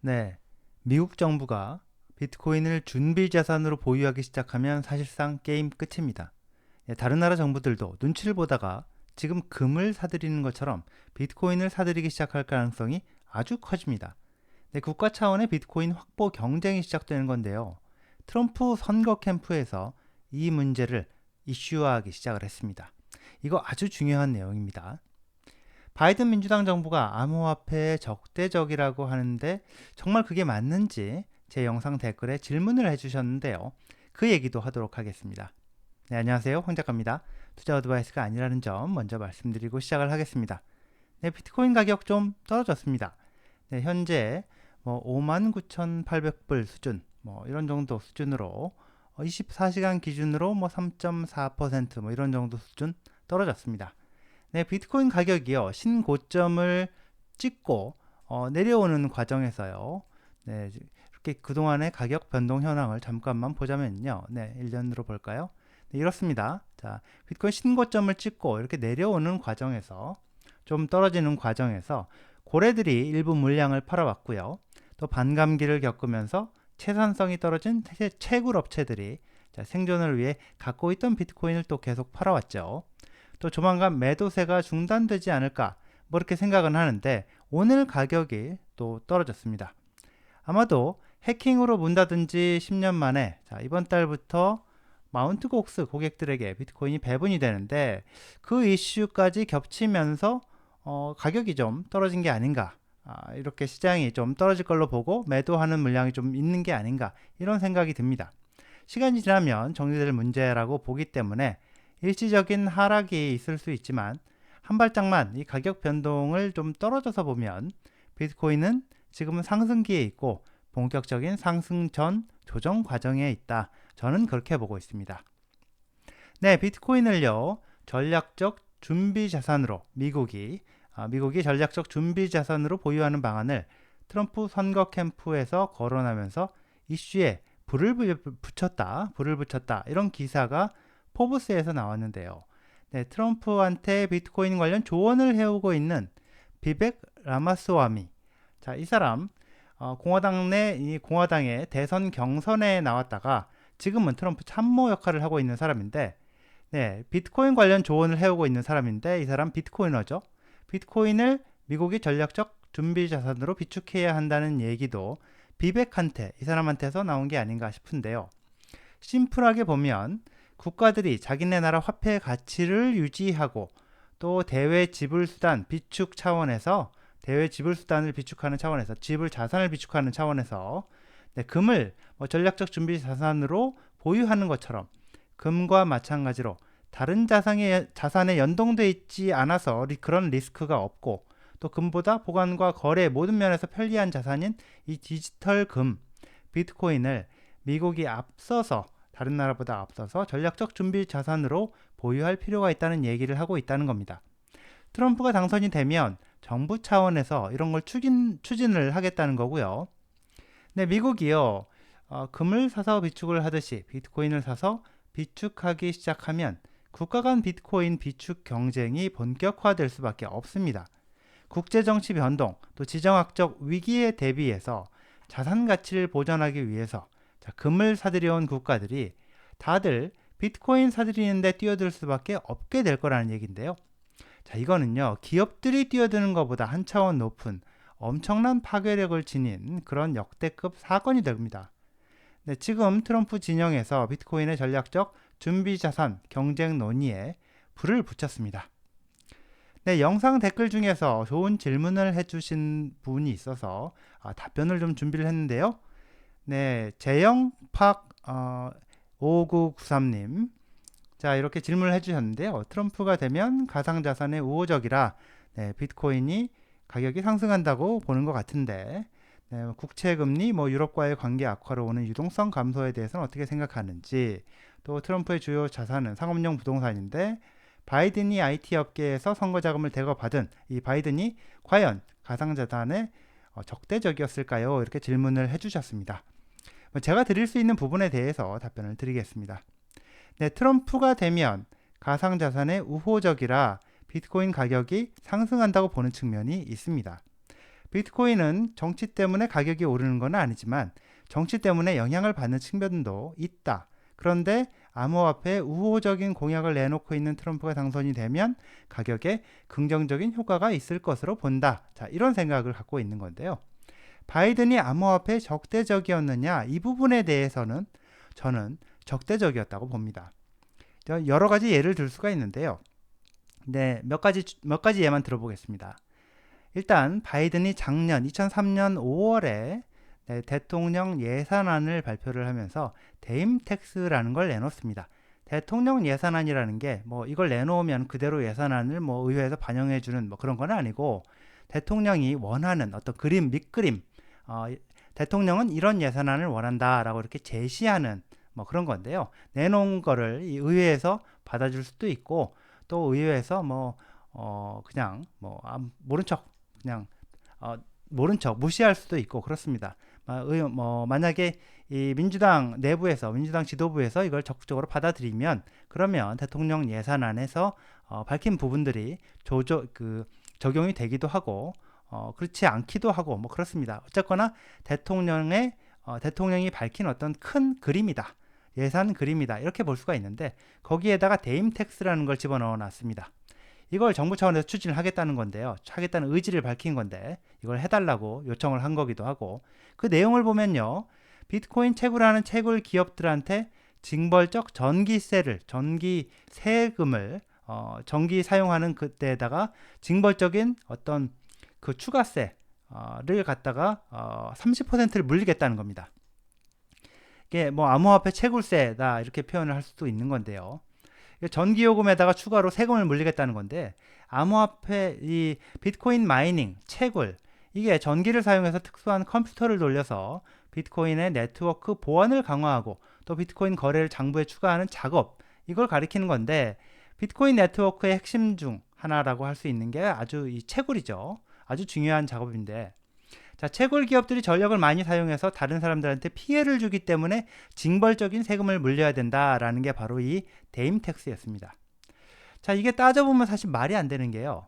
네, 미국 정부가 비트코인을 준비 자산으로 보유하기 시작하면 사실상 게임 끝입니다. 다른 나라 정부들도 눈치를 보다가 지금 금을 사들이는 것처럼 비트코인을 사들이기 시작할 가능성이 아주 커집니다. 국가 차원의 비트코인 확보 경쟁이 시작되는 건데요. 트럼프 선거 캠프에서 이 문제를 이슈화하기 시작을 했습니다. 이거 아주 중요한 내용입니다. 바이든 민주당 정부가 암호화폐에 적대적이라고 하는데 정말 그게 맞는지 제 영상 댓글에 질문을 해주셨는데요. 그 얘기도 하도록 하겠습니다. 네, 안녕하세요. 황 작가입니다. 투자 어드바이스가 아니라는 점 먼저 말씀드리고 시작을 하겠습니다. 네, 비트코인 가격 좀 떨어졌습니다. 네, 현재 59,800불 수준, 이런 정도 수준으로 24시간 기준으로 3.4% 이런 정도 수준 떨어졌습니다. 네, 비트코인 가격이요 신고점을 찍고 내려오는 과정에서요. 네, 이렇게 그동안의 가격 변동 현황을 잠깐만 보자면요. 네, 1년으로 볼까요? 네, 이렇습니다. 자, 비트코인 신고점을 찍고 이렇게 내려오는 과정에서 좀 떨어지는 과정에서 고래들이 일부 물량을 팔아왔고요. 또 반감기를 겪으면서 채산성이 떨어진 채굴 업체들이 생존을 위해 갖고 있던 비트코인을 또 계속 팔아왔죠. 또 조만간 매도세가 중단되지 않을까 이렇게 생각은 하는데 오늘 가격이 또 떨어졌습니다. 아마도 해킹으로 문 닫은 지 10년 만에 이번 달부터 마운트 곡스 고객들에게 비트코인이 배분이 되는데 그 이슈까지 겹치면서 가격이 좀 떨어진 게 아닌가, 이렇게 시장이 좀 떨어질 걸로 보고 매도하는 물량이 좀 있는 게 아닌가 이런 생각이 듭니다. 시간이 지나면 정리될 문제라고 보기 때문에 일시적인 하락이 있을 수 있지만 한 발짝만 이 가격 변동을 좀 떨어져서 보면 비트코인은 지금은 상승기에 있고 본격적인 상승 전 조정 과정에 있다. 저는 그렇게 보고 있습니다. 네, 비트코인을요 전략적 준비 자산으로 미국이 전략적 준비 자산으로 보유하는 방안을 트럼프 선거 캠프에서 거론하면서 이슈에 불을 붙였다 이런 기사가 포브스에서 나왔는데요. 네, 트럼프한테 비트코인 관련 조언을 해오고 있는 비벡 라마스와미. 자, 이 사람 공화당의 대선 경선에 나왔다가 지금은 트럼프 참모 역할을 하고 있는 사람인데, 네, 비트코인 관련 조언을 해오고 있는 사람인데 이 사람 비트코이너죠. 비트코인을 미국이 전략적 준비 자산으로 비축해야 한다는 얘기도 비벡한테, 이 사람한테서 나온 게 아닌가 싶은데요. 심플하게 보면 국가들이 자기네 나라 화폐의 가치를 유지하고 또 대외 지불 수단 비축 차원에서 대외 지불 수단을 비축하는 차원에서 자산을 비축하는 차원에서 네, 금을 전략적 준비 자산으로 보유하는 것처럼 금과 마찬가지로 다른 자산에 연동돼 있지 않아서 그런 리스크가 없고 또 금보다 보관과 거래 모든 면에서 편리한 자산인 이 디지털 금 비트코인을 미국이 다른 나라보다 앞서서 전략적 준비 자산으로 보유할 필요가 있다는 얘기를 하고 있다는 겁니다. 트럼프가 당선이 되면 정부 차원에서 이런 걸 추진을 하겠다는 거고요. 네, 미국이요. 금을 사서 비축을 하듯이 비트코인을 사서 비축하기 시작하면 국가 간 비트코인 비축 경쟁이 본격화될 수밖에 없습니다. 국제정치 변동, 또 지정학적 위기에 대비해서 자산 가치를 보존하기 위해서 금을 사들여온 국가들이 다들 비트코인 사들이는데 뛰어들 수밖에 없게 될 거라는 얘기인데요. 자, 이거는요, 기업들이 뛰어드는 것보다 한 차원 높은 엄청난 파괴력을 지닌 그런 역대급 사건이 됩니다. 네, 지금 트럼프 진영에서 비트코인의 전략적 준비 자산 경쟁 논의에 불을 붙였습니다. 네, 영상 댓글 중에서 좋은 질문을 해주신 분이 있어서 답변을 좀 준비를 했는데요. 네, 재영팍 5993님. 자, 이렇게 질문을 해주셨는데요. 트럼프가 되면 가상자산에 우호적이라 네, 비트코인이 가격이 상승한다고 보는 것 같은데, 네, 국채금리, 유럽과의 관계 악화로 오는 유동성 감소에 대해서는 어떻게 생각하는지, 또 트럼프의 주요 자산은 상업용 부동산인데, 바이든이 IT 업계에서 선거 자금을 대거 받은 이 바이든이 과연 가상자산에 적대적이었을까요? 이렇게 질문을 해주셨습니다. 제가 드릴 수 있는 부분에 대해서 답변을 드리겠습니다. 네, 트럼프가 되면 가상자산에 우호적이라 비트코인 가격이 상승한다고 보는 측면이 있습니다. 비트코인은 정치 때문에 가격이 오르는 건 아니지만 정치 때문에 영향을 받는 측면도 있다. 그런데 암호화폐에 우호적인 공약을 내놓고 있는 트럼프가 당선이 되면 가격에 긍정적인 효과가 있을 것으로 본다. 자, 이런 생각을 갖고 있는 건데요. 바이든이 암호화폐에 적대적이었느냐? 이 부분에 대해서는 저는 적대적이었다고 봅니다. 여러 가지 예를 들 수가 있는데요. 네, 몇 가지 예만 들어보겠습니다. 일단 바이든이 작년 2003년 5월에 대통령 예산안을 발표를 하면서 대임 텍스라는 걸 내놓습니다. 대통령 예산안이라는 게 뭐 이걸 내놓으면 그대로 예산안을 뭐 의회에서 반영해 주는 뭐 그런 건 아니고, 대통령이 원하는 어떤 그림, 밑그림, 대통령은 이런 예산안을 원한다라고 이렇게 제시하는 뭐 그런 건데요. 내놓은 거를 이 의회에서 받아줄 수도 있고, 또 의회에서 그냥 모른 척 그냥 모른 척 무시할 수도 있고 그렇습니다. 만약에 이 민주당 내부에서, 민주당 지도부에서 이걸 적극적으로 받아들이면, 그러면 대통령 예산안에서 밝힌 부분들이 적용이 되기도 하고, 그렇지 않기도 하고 뭐 그렇습니다. 어쨌거나 대통령이 밝힌 어떤 큰 그림이다, 예산 그림이다, 이렇게 볼 수가 있는데, 거기에다가 대임 텍스라는 걸 집어넣어 놨습니다. 이걸 정부 차원에서 추진을 하겠다는 건데요. 하겠다는 의지를 밝힌 건데, 이걸 해달라고 요청을 한 거기도 하고, 그 내용을 보면요, 비트코인 채굴하는 채굴 기업들한테 징벌적 전기 세금을 전기 사용하는 그때에다가 징벌적인 어떤 그 추가세를 갖다가 30%를 물리겠다는 겁니다. 이게 뭐 암호화폐 채굴세다 이렇게 표현을 할 수도 있는 건데요. 전기요금에다가 추가로 세금을 물리겠다는 건데, 암호화폐 이 비트코인 마이닝, 채굴, 이게 전기를 사용해서 특수한 컴퓨터를 돌려서 비트코인의 네트워크 보안을 강화하고 또 비트코인 거래를 장부에 추가하는 작업, 이걸 가리키는 건데, 비트코인 네트워크의 핵심 중 하나라고 할 수 있는 게 아주 이 채굴이죠. 아주 중요한 작업인데, 자, 채굴 기업들이 전력을 많이 사용해서 다른 사람들한테 피해를 주기 때문에 징벌적인 세금을 물려야 된다라는 게 바로 이 대임 텍스였습니다. 자, 이게 따져보면 사실 말이 안 되는 게요.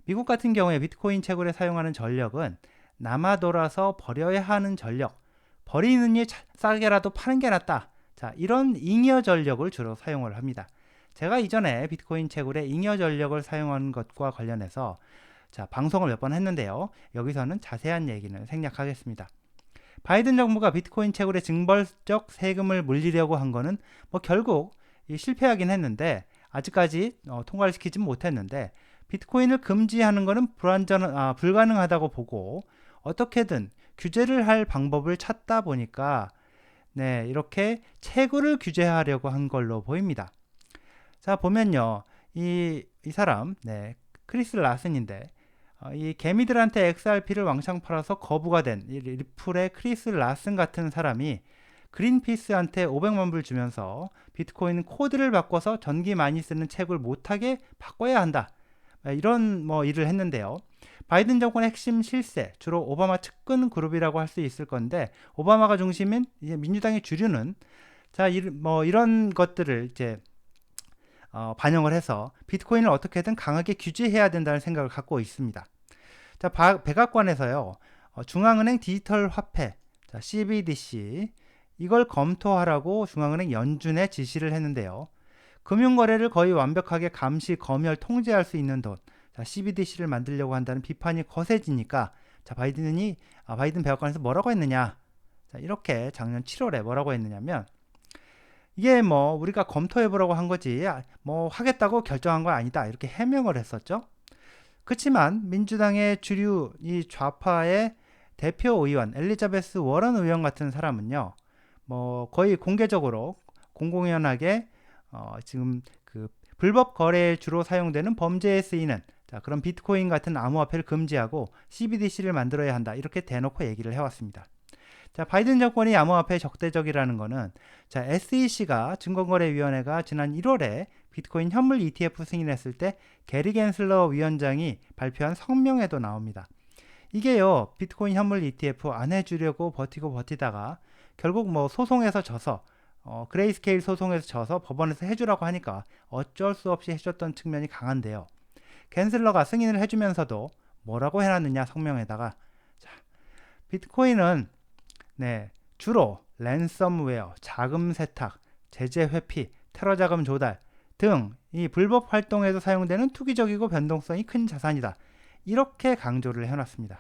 미국 같은 경우에 비트코인 채굴에 사용하는 전력은 남아 돌아서 버려야 하는 전력, 버리느니 싸게라도 파는 게 낫다. 자, 이런 잉여 전력을 주로 사용을 합니다. 제가 이전에 비트코인 채굴에 잉여 전력을 사용한 것과 관련해서 방송을 몇 번 했는데요. 여기서는 자세한 얘기는 생략하겠습니다. 바이든 정부가 비트코인 채굴에 징벌적 세금을 물리려고 한 거는 결국 실패하긴 했는데, 아직까지 통과를 시키지 못했는데, 비트코인을 금지하는 거는 불가능하다고 보고 어떻게든 규제를 할 방법을 찾다 보니까 이렇게 채굴을 규제하려고 한 걸로 보입니다. 자, 보면요, 이 사람 크리스 라슨인데, 이 개미들한테 XRP를 왕창 팔아서 거부가 된 이 리플의 크리스 라슨 같은 사람이 그린피스한테 500만 불 주면서 비트코인 코드를 바꿔서 전기 많이 쓰는 채굴 못하게 바꿔야 한다, 이런 일을 했는데요. 바이든 정권의 핵심 실세, 주로 오바마 측근 그룹이라고 할 수 있을 건데, 오바마가 중심인 이제 민주당의 주류는 이런 것들을 이제 반영을 해서 비트코인을 어떻게든 강하게 규제해야 된다는 생각을 갖고 있습니다. 자, 백악관에서요, 중앙은행 디지털 화폐, CBDC, 이걸 검토하라고 중앙은행 연준에 지시를 했는데요. 금융거래를 거의 완벽하게 감시, 검열, 통제할 수 있는 돈, CBDC를 만들려고 한다는 비판이 거세지니까, 바이든 백악관에서 뭐라고 했느냐, 이렇게 작년 7월에 뭐라고 했느냐면, 이게 우리가 검토해보라고 한 거지 하겠다고 결정한 건 아니다, 이렇게 해명을 했었죠. 그렇지만 민주당의 주류 이 좌파의 대표 의원 엘리자베스 워런 의원 같은 사람은요, 거의 공개적으로 공공연하게 지금 그 불법 거래에 주로 사용되는 범죄에 쓰이는 그런 비트코인 같은 암호화폐를 금지하고 CBDC를 만들어야 한다, 이렇게 대놓고 얘기를 해왔습니다. 자, 바이든 정권이 암호화폐에 적대적이라는 거는 SEC가 증권거래위원회가 지난 1월에 비트코인 현물 ETF 승인했을 때 게리 겐슬러 위원장이 발표한 성명에도 나옵니다. 이게요, 비트코인 현물 ETF 안 해주려고 버티다가 결국 소송에서 져서 그레이스케일 소송에서 져서 법원에서 해주라고 하니까 어쩔 수 없이 해줬던 측면이 강한데요. 겐슬러가 승인을 해주면서도 뭐라고 해놨느냐, 성명에다가 비트코인은 주로 랜섬웨어, 자금 세탁, 제재 회피, 테러 자금 조달 등 이 불법 활동에도 사용되는 투기적이고 변동성이 큰 자산이다. 이렇게 강조를 해놨습니다.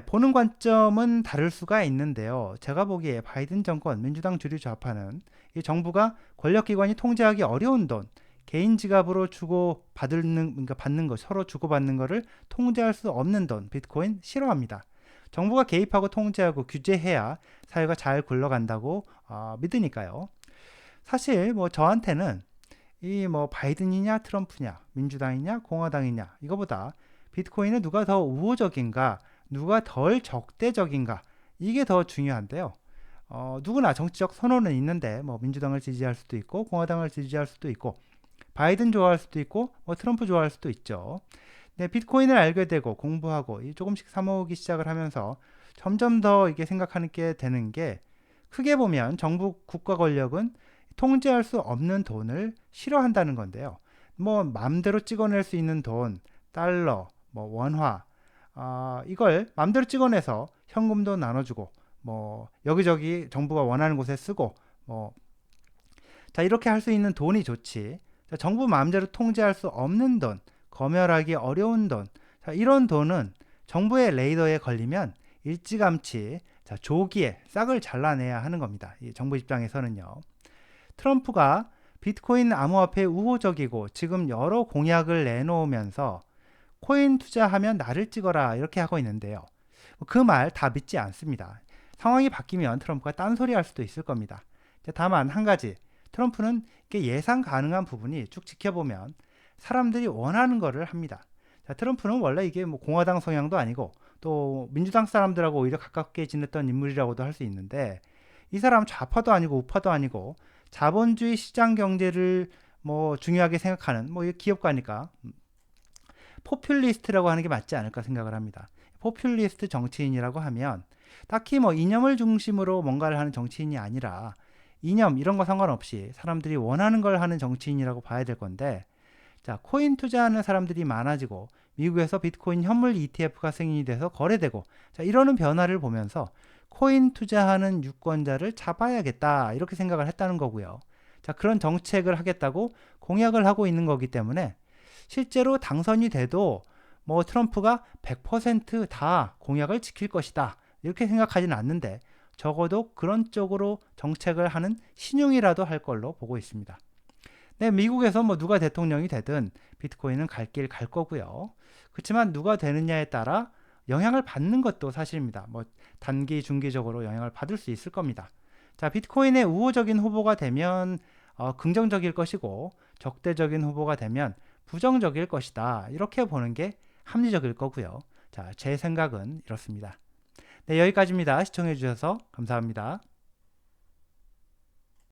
보는 관점은 다를 수가 있는데요. 제가 보기에 바이든 정권, 민주당 주류 좌파는 이 정부가 권력기관이 통제하기 어려운 돈, 개인 지갑으로 받는 거, 서로 주고받는 거를 통제할 수 없는 돈, 비트코인 싫어합니다. 정부가 개입하고 통제하고 규제해야 사회가 잘 굴러간다고 믿으니까요. 사실 저한테는 이 바이든이냐 트럼프냐 민주당이냐 공화당이냐 이거보다 비트코인은 누가 더 우호적인가 누가 덜 적대적인가 이게 더 중요한데요. 누구나 정치적 선호는 있는데 민주당을 지지할 수도 있고 공화당을 지지할 수도 있고 바이든 좋아할 수도 있고 트럼프 좋아할 수도 있죠. 비트코인을 알게 되고 공부하고 조금씩 사모으기 시작을 하면서 점점 더 이게 생각하게 되는 게 크게 보면 정부 국가 권력은 통제할 수 없는 돈을 싫어한다는 건데요. 마음대로 찍어낼 수 있는 돈, 달러, 원화 이걸 마음대로 찍어내서 현금도 나눠주고 여기저기 정부가 원하는 곳에 쓰고 이렇게 할 수 있는 돈이 좋지. 정부 마음대로 통제할 수 없는 돈, 검열하기 어려운 돈 이런 돈은 정부의 레이더에 걸리면 일찌감치 조기에 싹을 잘라내야 하는 겁니다. 이 정부 입장에서는요. 트럼프가 비트코인 암호화폐 우호적이고 지금 여러 공약을 내놓으면서 코인 투자하면 나를 찍어라 이렇게 하고 있는데요. 그 말 다 믿지 않습니다. 상황이 바뀌면 트럼프가 딴소리 할 수도 있을 겁니다. 다만 한 가지 트럼프는 예상 가능한 부분이 쭉 지켜보면 사람들이 원하는 거를 합니다. 트럼프는 원래 이게 공화당 성향도 아니고 또 민주당 사람들하고 오히려 가깝게 지냈던 인물이라고도 할 수 있는데 이 사람 좌파도 아니고 우파도 아니고 자본주의 시장 경제를 중요하게 생각하는 기업가니까 포퓰리스트라고 하는 게 맞지 않을까 생각을 합니다. 포퓰리스트 정치인이라고 하면 딱히 이념을 중심으로 뭔가를 하는 정치인이 아니라 이념 이런 거 상관없이 사람들이 원하는 걸 하는 정치인이라고 봐야 될 건데 코인 투자하는 사람들이 많아지고 미국에서 비트코인 현물 ETF가 승인이 돼서 거래되고 이러는 변화를 보면서 코인 투자하는 유권자를 잡아야겠다 이렇게 생각을 했다는 거고요. 그런 정책을 하겠다고 공약을 하고 있는 거기 때문에 실제로 당선이 돼도 트럼프가 100% 공약을 지킬 것이다 이렇게 생각하지는 않는데 적어도 그런 쪽으로 정책을 하는 신용이라도 할 걸로 보고 있습니다. 미국에서 누가 대통령이 되든 비트코인은 갈 길 갈 거고요. 그렇지만 누가 되느냐에 따라 영향을 받는 것도 사실입니다. 단기, 중기적으로 영향을 받을 수 있을 겁니다. 비트코인의 우호적인 후보가 되면 긍정적일 것이고 적대적인 후보가 되면 부정적일 것이다. 이렇게 보는 게 합리적일 거고요. 제 생각은 이렇습니다. 여기까지입니다. 시청해 주셔서 감사합니다.